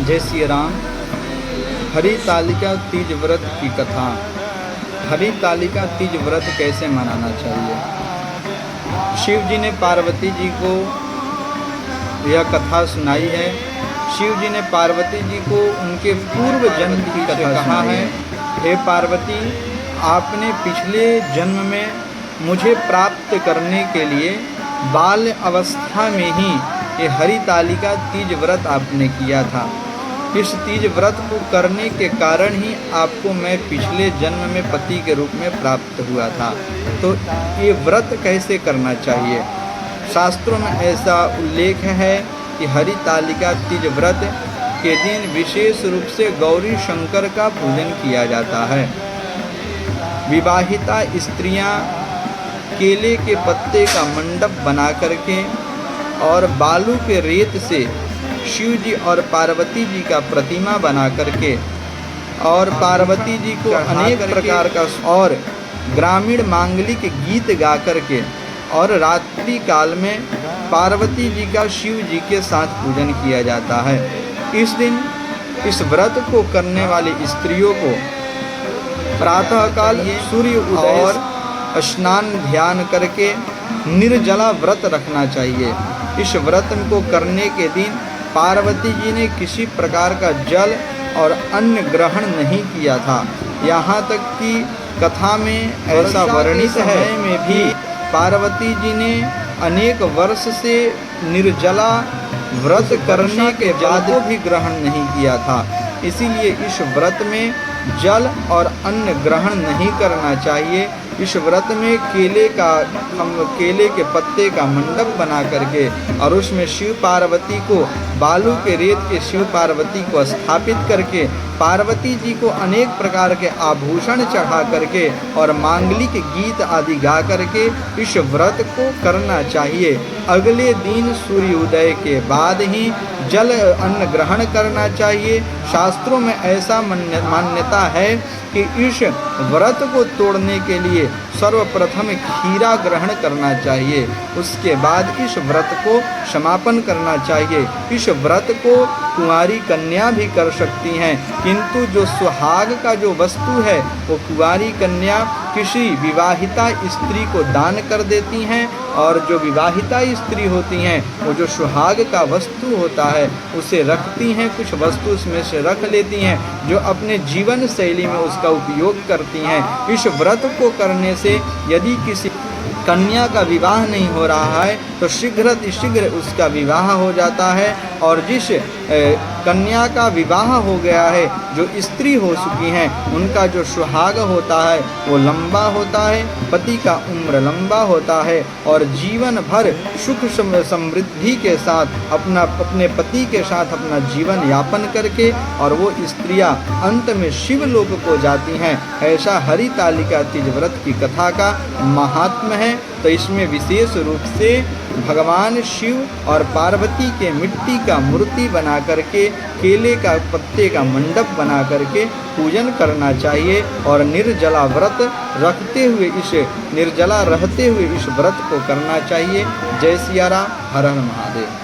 जय श्री राम। हरितालिका तीज व्रत की कथा। हरितालिका तीज व्रत कैसे मनाना चाहिए? शिव जी ने पार्वती जी को यह कथा सुनाई है। शिव जी ने पार्वती जी को उनके पूर्व जन्म की कथा कहा है। हे पार्वती, आपने पिछले जन्म में मुझे प्राप्त करने के लिए बाल्य अवस्था में ही ये हरितालिका तीज व्रत आपने किया था। इस तीज व्रत को करने के कारण ही आपको मैं पिछले जन्म में पति के रूप में प्राप्त हुआ था। तो ये व्रत कैसे करना चाहिए? शास्त्रों में ऐसा उल्लेख है कि हरितालिका तीज व्रत के दिन विशेष रूप से गौरी शंकर का पूजन किया जाता है। विवाहिता स्त्रियां केले के पत्ते का मंडप बना करके और बालू के रेत से शिव जी और पार्वती जी का प्रतिमा बना करके और पार्वती जी को अनेक प्रकार का और ग्रामीण मांगलिक गीत गा करके और रात्रि काल में पार्वती जी का शिव जी के साथ पूजन किया जाता है। इस दिन इस व्रत को करने वाली स्त्रियों को प्रातःकाल सूर्य उदय और स्नान ध्यान करके निर्जला व्रत रखना चाहिए। इस व्रत को करने के दिन पार्वती जी ने किसी प्रकार का जल और अन्न ग्रहण नहीं किया था। यहाँ तक कि कथा में ऐसा वर्णित है में भी पार्वती जी ने अनेक वर्ष से निर्जला व्रत करने के बाद भी ग्रहण नहीं किया था। इसीलिए इस व्रत में जल और अन्न ग्रहण नहीं करना चाहिए। इस व्रत में केले के पत्ते का मंडप बना करके और उसमें शिव पार्वती को बालू के रेत के शिव पार्वती को स्थापित करके पार्वती जी को अनेक प्रकार के आभूषण चढ़ा करके और मांगलिक गीत आदि गा करके इस व्रत को करना चाहिए। अगले दिन सूर्योदय के बाद ही जल अन्न ग्रहण करना चाहिए। शास्त्रों में ऐसा मान्यता है कि इस व्रत को तोड़ने के लिए सर्वप्रथम खीरा ग्रहण करना चाहिए, उसके बाद इस व्रत को समापन करना चाहिए। इस व्रत को कुंवारी कन्या भी कर सकती हैं, किंतु जो सुहाग का जो वस्तु है वो कुंवारी कन्या किसी विवाहिता स्त्री को दान कर देती हैं और जो विवाहिता स्त्री होती हैं वो जो सुहाग का वस्तु होता है उसे रखती हैं, कुछ वस्तु उसमें से रख लेती हैं जो अपने जीवन शैली में उसका उपयोग करती हैं। इस व्रत को करने से यदि किसी कन्या का विवाह नहीं हो रहा है तो शीघ्र उसका विवाह हो जाता है और जिस कन्या का विवाह हो गया है, जो स्त्री हो चुकी हैं, उनका जो सुहाग होता है वो लंबा होता है, पति का उम्र लंबा होता है और जीवन भर सुख समृद्धि के साथ अपने पति के साथ अपना जीवन यापन करके और वो स्त्रियां अंत में शिवलोक को जाती हैं। ऐसा हरितालिका तीज व्रत की कथा का महात्म्य है। तो इसमें विशेष रूप से भगवान शिव और पार्वती के मिट्टी का मूर्ति बना करके केले का पत्ते का मंडप बना करके पूजन करना चाहिए और निर्जला व्रत रखते हुए निर्जला रहते हुए इस व्रत को करना चाहिए। जय सिया राम। हर हर महादेव।